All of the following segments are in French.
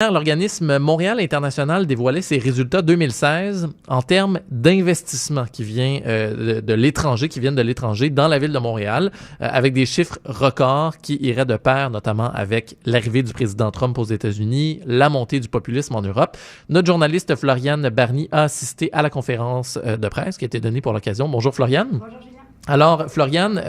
L'organisme Montréal International dévoilait ses résultats 2016 en termes d'investissement qui vient de l'étranger, qui viennent de l'étranger dans la ville de Montréal, avec des chiffres records qui iraient de pair, notamment avec l'arrivée du président Trump aux États-Unis, la montée du populisme en Europe. Notre journaliste Floriane Barny a assisté à la conférence de presse qui a été donnée pour l'occasion. Bonjour Floriane. Bonjour Julien. Alors, Floriane,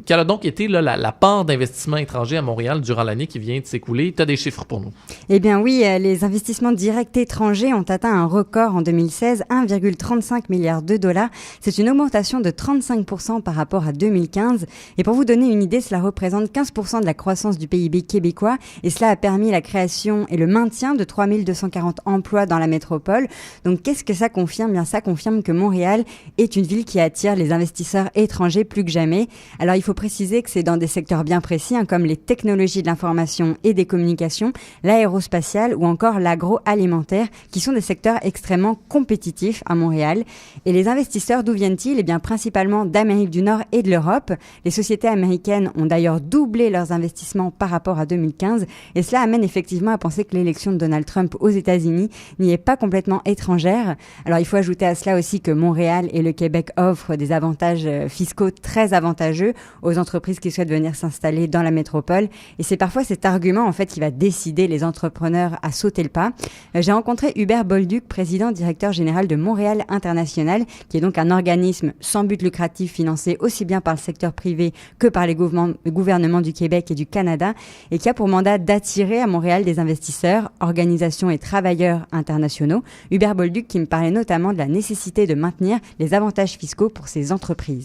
quelle a donc été la part d'investissement étranger à Montréal durant l'année qui vient de s'écouler? Tu as des chiffres pour nous? Eh bien oui, les investissements directs étrangers ont atteint un record en 2016, 1,35 milliard de dollars. C'est une augmentation de 35% par rapport à 2015. Et pour vous donner une idée, cela représente 15% de la croissance du PIB québécois. Et cela a permis la création et le maintien de 3240 emplois dans la métropole. Donc qu'est-ce que ça confirme? Bien, ça confirme que Montréal est une ville qui attire les investisseurs étrangers plus que jamais. Alors il faut préciser que c'est dans des secteurs bien précis, comme les technologies de l'information et des communications, l'aérospatiale ou encore l'agroalimentaire, qui sont des secteurs extrêmement compétitifs à Montréal. Et les investisseurs, d'où viennent-ils? Eh bien principalement d'Amérique du Nord et de l'Europe. Les sociétés américaines ont d'ailleurs doublé leurs investissements par rapport à 2015 et cela amène effectivement à penser que l'élection de Donald Trump aux États-Unis n'y est pas complètement étrangère. Alors il faut ajouter à cela aussi que Montréal et le Québec offrent des avantages fiscaux très avantageux aux entreprises qui souhaitent venir s'installer dans la métropole. Et c'est parfois cet argument, en fait, qui va décider les entrepreneurs à sauter le pas. J'ai rencontré Hubert Bolduc, président directeur général de Montréal International, qui est donc un organisme sans but lucratif financé aussi bien par le secteur privé que par les gouvernements du Québec et du Canada, et qui a pour mandat d'attirer à Montréal des investisseurs, organisations et travailleurs internationaux. Hubert Bolduc qui me parlait notamment de la nécessité de maintenir les avantages fiscaux pour ces entreprises.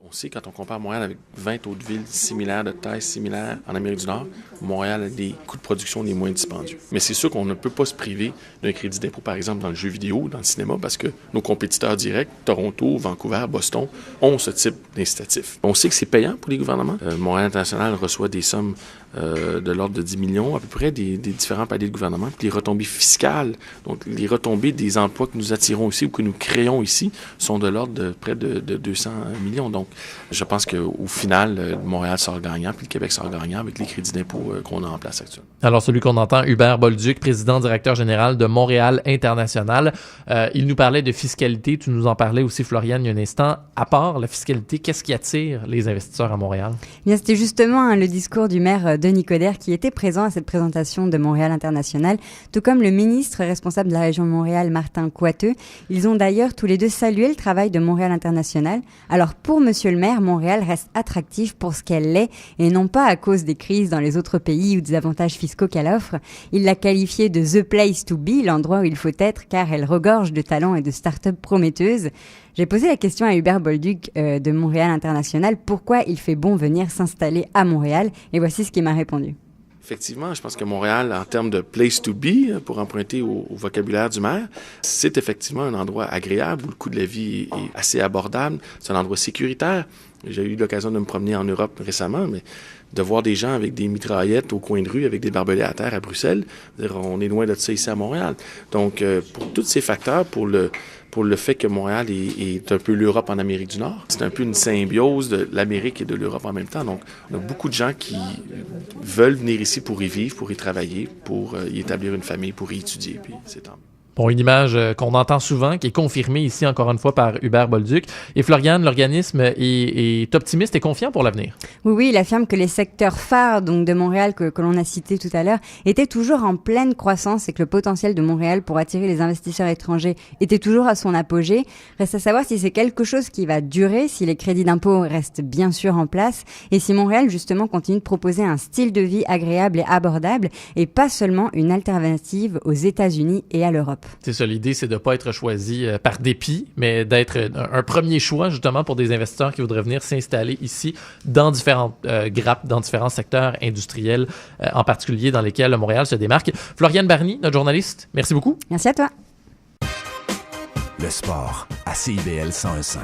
On sait, quand on compare Montréal avec 20 autres villes similaires, de taille similaire en Amérique du Nord, Montréal a des coûts de production les moins dispendieux. Mais c'est sûr qu'on ne peut pas se priver d'un crédit d'impôt, par exemple, dans le jeu vidéo, dans le cinéma, parce que nos compétiteurs directs, Toronto, Vancouver, Boston, ont ce type d'incitatif. On sait que c'est payant pour les gouvernements. Montréal International reçoit des sommes de l'ordre de 10 millions, à peu près, des différents paliers de gouvernement. Puis les retombées fiscales, donc les retombées des emplois que nous attirons ici ou que nous créons ici, sont de l'ordre de près de 200 millions. Donc, je pense qu'au final, Montréal sort gagnant, puis le Québec sort gagnant avec les crédits d'impôt qu'on a en place actuellement. Alors, celui qu'on entend, Hubert Bolduc, président directeur général de Montréal International. Il nous parlait de fiscalité. Tu nous en parlais aussi, Floriane, il y a un instant. À part la fiscalité, qu'est-ce qui attire les investisseurs à Montréal? Bien, c'était justement le discours du maire Denis Coderre qui était présent à cette présentation de Montréal International, tout comme le ministre responsable de la région de Montréal, Martin Coiteux. Ils ont d'ailleurs tous les deux salué le travail de Montréal International. Alors, pour monsieur le maire, Montréal reste attractif pour ce qu'elle est et non pas à cause des crises dans les autres pays ou des avantages fiscaux qu'elle offre. Il l'a qualifiée de The Place to Be, l'endroit où il faut être, car elle regorge de talents et de start-up prometteuses. J'ai posé la question à Hubert Bolduc de Montréal International, pourquoi il fait bon venir s'installer à Montréal, et voici ce qu'il m'a répondu. Effectivement, je pense que Montréal, en termes de place to be, pour emprunter au vocabulaire du maire, c'est effectivement un endroit agréable où le coût de la vie est assez abordable. C'est un endroit sécuritaire. J'ai eu l'occasion de me promener en Europe récemment, mais de voir des gens avec des mitraillettes au coin de rue, avec des barbelés à terre à Bruxelles, on est loin de ça ici à Montréal. Donc, pour tous ces facteurs, pour le fait que Montréal est un peu l'Europe en Amérique du Nord. C'est un peu une symbiose de l'Amérique et de l'Europe en même temps. Donc, on a beaucoup de gens qui veulent venir ici pour y vivre, pour y travailler, pour y établir une famille, pour y étudier, puis c'est tant mieux. Bon, une image qu'on entend souvent, qui est confirmée ici encore une fois par Hubert Bolduc. Et Floriane, l'organisme est optimiste et confiant pour l'avenir. Oui, il affirme que les secteurs phares donc de Montréal que l'on a cités tout à l'heure étaient toujours en pleine croissance et que le potentiel de Montréal pour attirer les investisseurs étrangers était toujours à son apogée. Reste à savoir si c'est quelque chose qui va durer, si les crédits d'impôt restent bien sûr en place et si Montréal justement continue de proposer un style de vie agréable et abordable et pas seulement une alternative aux États-Unis et à l'Europe. C'est ça, l'idée, c'est de ne pas être choisi par dépit, mais d'être un premier choix, justement, pour des investisseurs qui voudraient venir s'installer ici dans différentes grappes, dans différents secteurs industriels, en particulier dans lesquels Montréal se démarque. Floriane Barny, notre journaliste, merci beaucoup. Merci à toi. Le sport à CIBL 101.5.